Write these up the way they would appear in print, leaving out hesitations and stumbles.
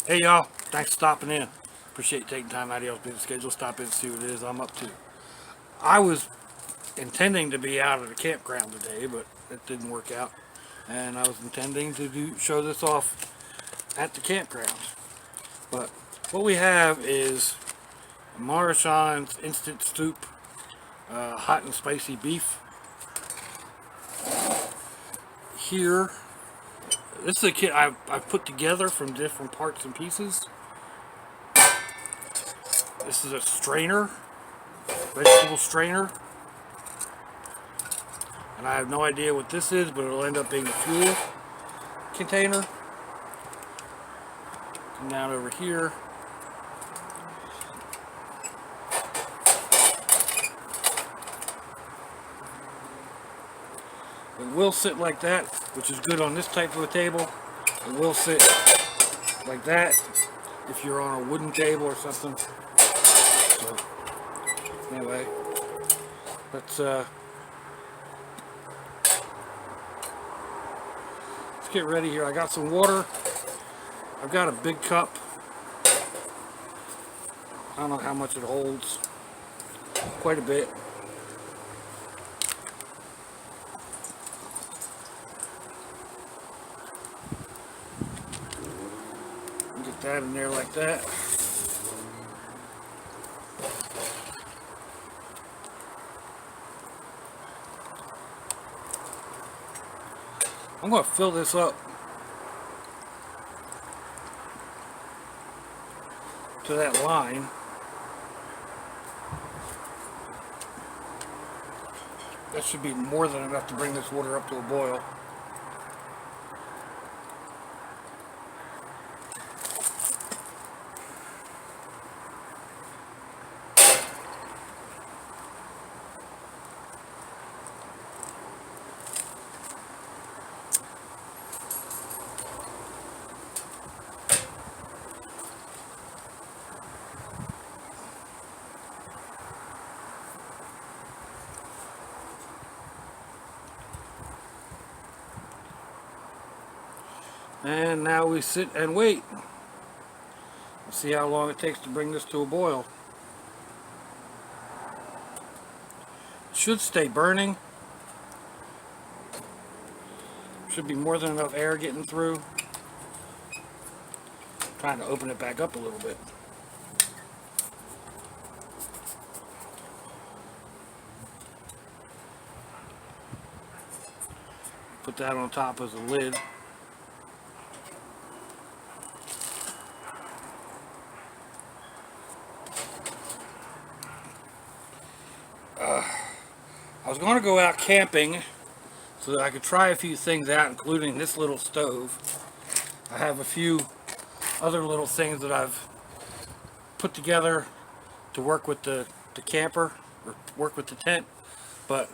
Hey y'all, thanks for stopping in. Appreciate you taking time out of y'all's busy schedule. Stop in and see what it is I'm up to. I was intending to be out at the campground today, but it didn't work out. And I was intending to show this off at the campground. But what we have is Marchand's Instant Soup, hot and spicy beef. Here, this is a kit I've put together from different parts and pieces. This is a strainer, vegetable strainer. And I have no idea what this is, but it'll end up being a fuel container. Come down over here. It will sit like that, which is good on this type of a table. It will sit like that if you're on a wooden table or something. So, anyway, let's get ready here. I got some water. I've got a big cup. I don't know how much it holds. Quite a bit. Get that in there like that. I'm going to fill this up to that line. That should be more than enough to bring this water up to a boil. And now we sit and wait. See how long it takes to bring this to a boil. It should stay burning. Should be more than enough air getting through. Trying to open it back up a little bit. Put that on top as a lid. I was going to go out camping so that I could try a few things out, including this little stove. I have a few other little things that I've put together to work with the camper, or work with the tent, but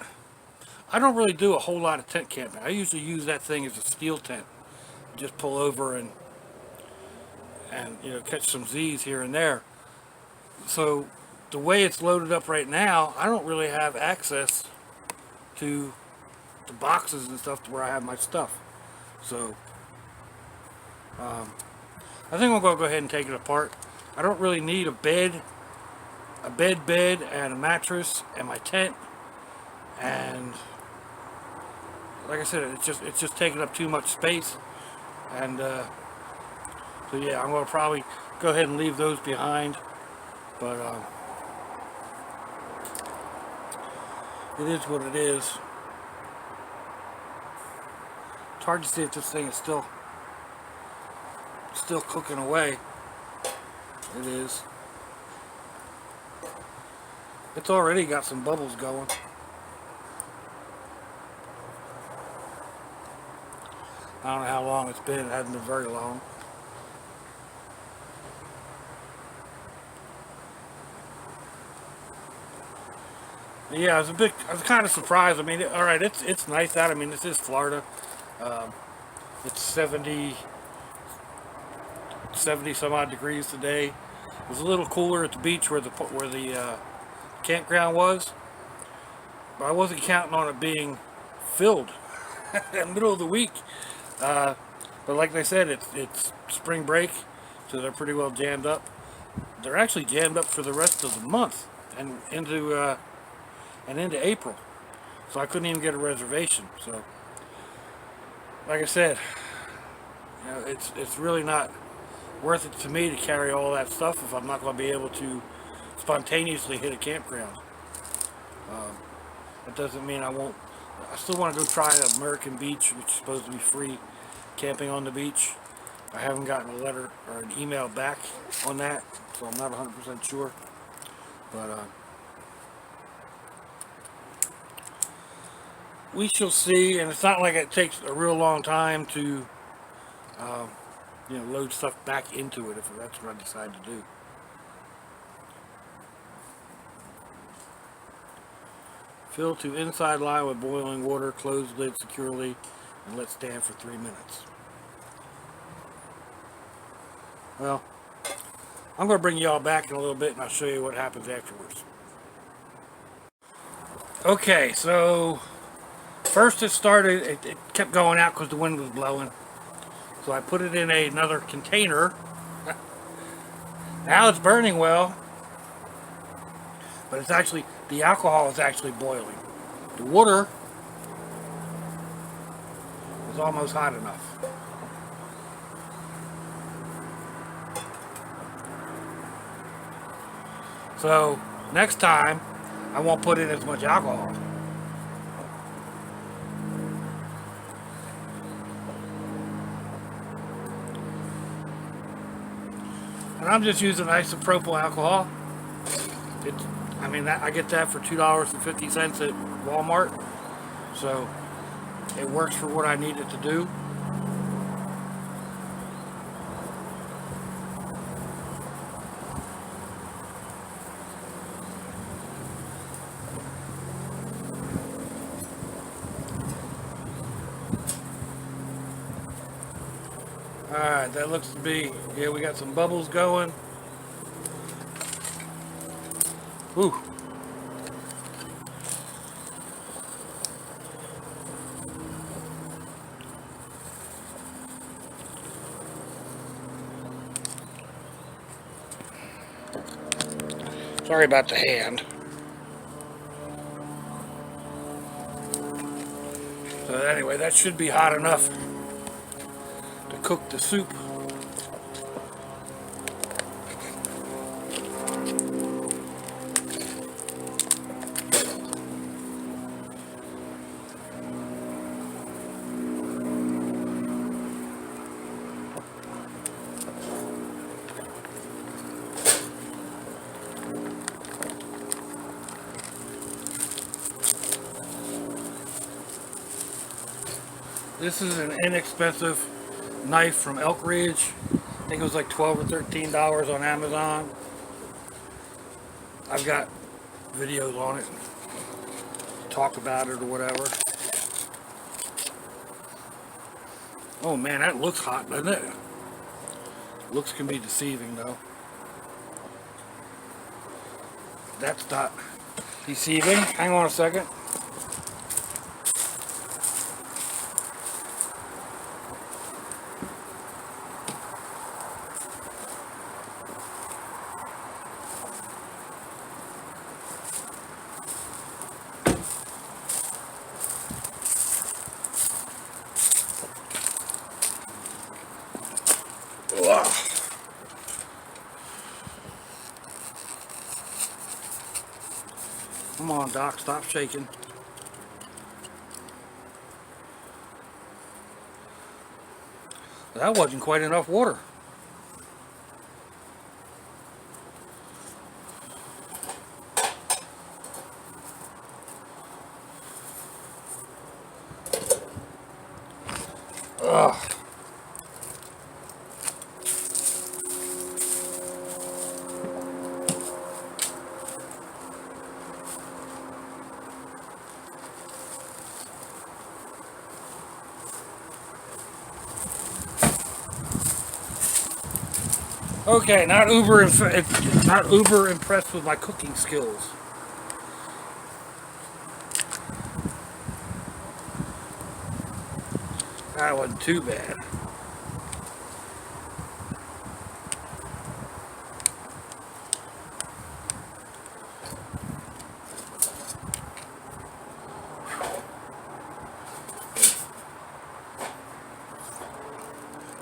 I don't really do a whole lot of tent camping. I usually use that thing as a steel tent. Just pull over and catch some Z's here and there. So the way it's loaded up right now, I don't really have access to the boxes and stuff to where I have my stuff. So I think I'm going to go ahead and take it apart. I don't really need a bed and a mattress and my tent, and like I said, it's just taking up too much space, and so yeah, I'm going to probably go ahead and leave those behind, but it is what it is. It's hard to see if this thing is still cooking away. It is. It's already got some bubbles going. I don't know how long it's been. It hasn't been very long. Yeah, I was kind of surprised. I mean, all right, it's nice out. I mean, this is Florida. It's 70 some odd degrees today. It was a little cooler at the beach where the campground was, but I wasn't counting on it being filled in the middle of the week. But like I said, it's spring break, so so they're pretty well jammed up. They're actually jammed up for the rest of the month and into April. So I couldn't even get a reservation. So, like I said, you know, it's really not worth it to me to carry all that stuff if I'm not going to be able to spontaneously hit a campground. That doesn't mean I won't. I still want to go try American Beach, which is supposed to be free camping on the beach. I haven't gotten a letter or an email back on that, so I'm not 100% sure. But we shall see, and it's not like it takes a real long time to, load stuff back into it if that's what I decide to do. Fill to inside line with boiling water, close lid securely, and let stand for 3 minutes. Well, I'm going to bring y'all back in a little bit and I'll show you what happens afterwards. Okay, so first it started, it kept going out because the wind was blowing. So I put it in another container. Now it's burning well, but it's actually, the alcohol is actually boiling. The water is almost hot enough. So next time, I won't put in as much alcohol. And I'm just using isopropyl alcohol. I get that for $2.50 at Walmart. So it works for what I need it to do. Alright, that looks to be, yeah, we got some bubbles going. Ooh. Sorry about the hand. So anyway, that should be hot enough to cook the soup. This is an inexpensive knife from Elk Ridge. I think it was like $12 or $13 on Amazon. I've got videos on it, talk about it or whatever. Oh man, that looks hot, doesn't it? Looks can be deceiving though. That's not deceiving. Hang on a second. Come on, Doc, stop shaking. That wasn't quite enough water. Ugh. Okay, not uber impressed with my cooking skills. That wasn't too bad.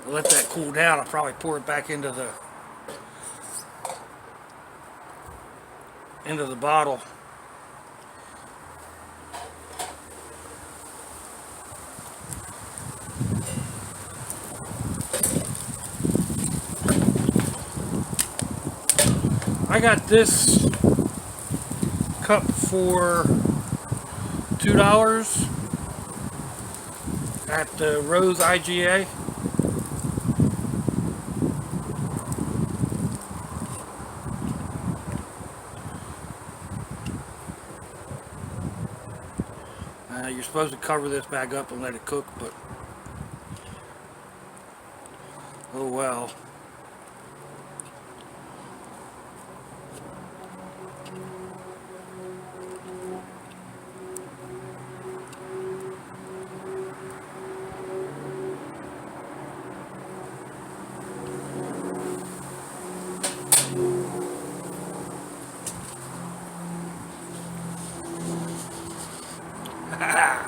let that cool down. I'll probably pour it back into the bottle. I got this cup for $2 at the Rose IGA. You're supposed to cover this back up and let it cook, but oh well.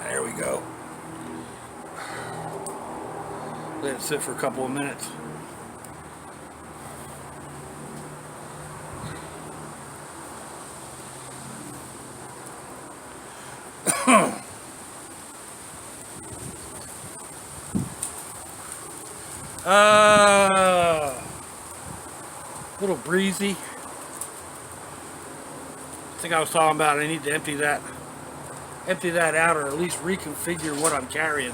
There we go. Let it sit for a couple of minutes. A little breezy. I think I was talking about I need to empty that out, or at least reconfigure what I'm carrying.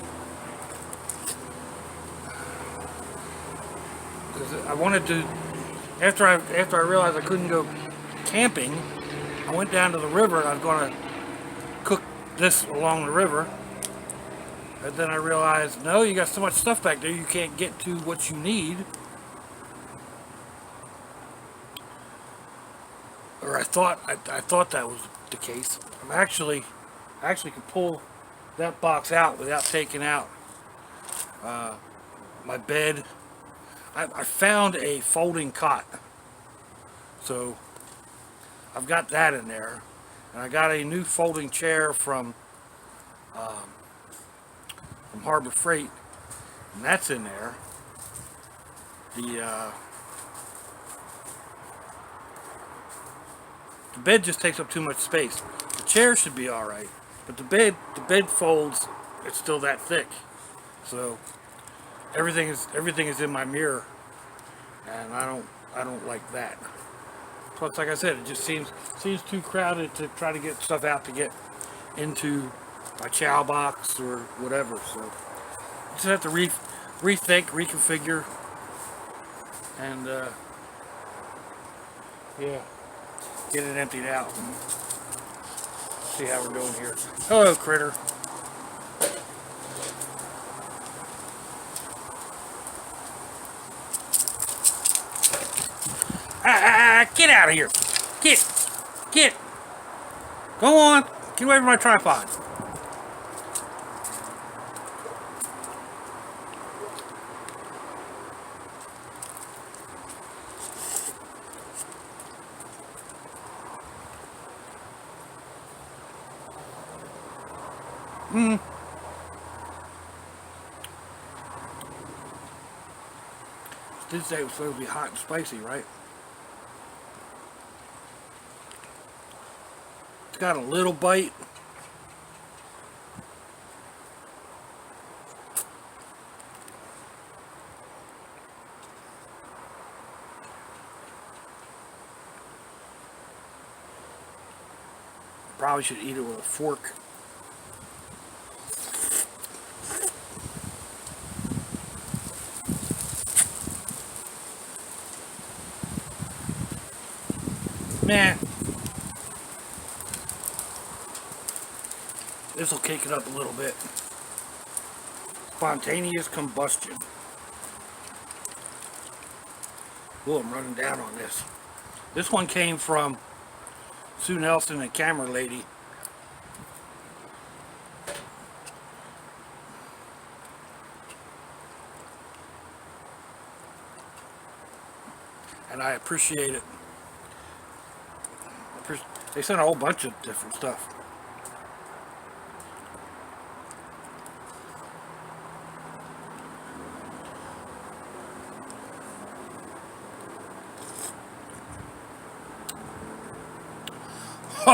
Because I wanted to, after I realized I couldn't go camping, I went down to the river and I was going to cook this along the river. And then I realized, no, you got so much stuff back there, you can't get to what you need. Or I thought that was the case. I actually could pull that box out without taking out my bed. I found a folding cot, so I've got that in there, and I got a new folding chair from Harbor Freight, and that's in there. The bed just takes up too much space. The chair should be all right, but the bed folds. It's still that thick, so everything is in my mirror, and I don't like that. Plus, like I said, it just seems too crowded to try to get stuff out to get into my chow box or whatever. So just have to rethink, reconfigure, and yeah, get it emptied out and see how we're doing here. Hello, critter. Get out of here. Get. Go on. Get away from my tripod. Did say it was supposed to be hot and spicy, right? It's got a little bite. Probably should eat it with a fork. Man, this will cake it up a little bit. Spontaneous combustion. Oh, I'm running down on this. This one came from Sue Nelson, the camera lady. And I appreciate it. They sent a whole bunch of different stuff.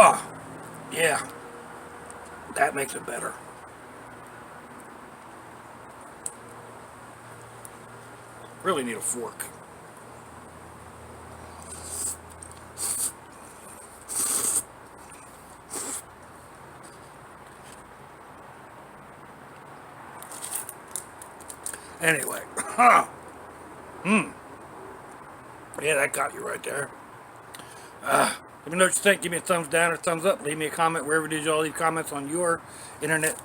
Oh, yeah, that makes it better. Really need a fork. Anyway, yeah, that got you right there. Let me know what you think. Give me a thumbs down or thumbs up. Leave me a comment wherever it is y'all leave comments on your internet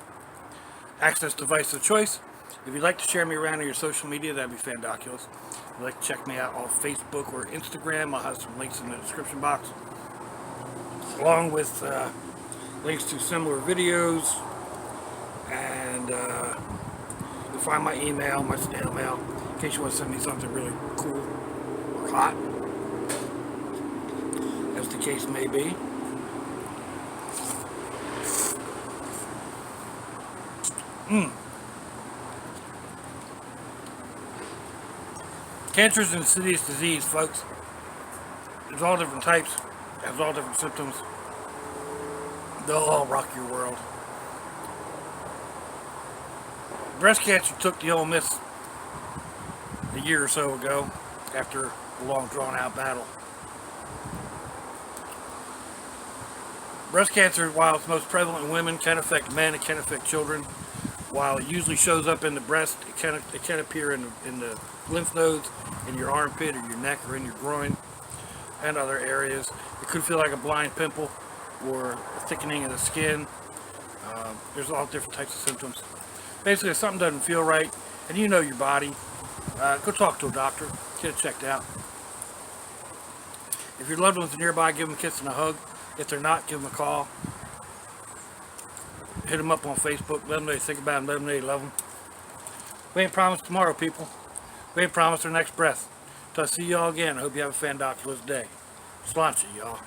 access device of choice. If you'd like to share me around on your social media, that'd be fandoculous. If you'd like to check me out on Facebook or Instagram, I'll have some links in the description box, along with links to similar videos, and you'll find my email, my snail mail, in case you want to send me something really cool or hot, as the case may be. Cancer is an insidious disease, folks. There's all different types, has all different symptoms. They'll all rock your world. Breast cancer took the Ole Miss a year or so ago after a long drawn out battle. Breast cancer, while it's most prevalent in women, can affect men, it can affect children. While it usually shows up in the breast, it can appear in the lymph nodes, in your armpit or your neck or in your groin and other areas. It could feel like a blind pimple or a thickening of the skin. There's all different types of symptoms. Basically, if something doesn't feel right and you know your body, go talk to a doctor, get it checked out. If your loved ones are nearby, give them a kiss and a hug. If they're not, give them a call. Hit them up on Facebook, let them know you think about them, let them know you love them. We ain't promised tomorrow, people. We ain't promised our next breath. Till I see y'all again, I hope you have a fandoculous day. Sláinte, y'all.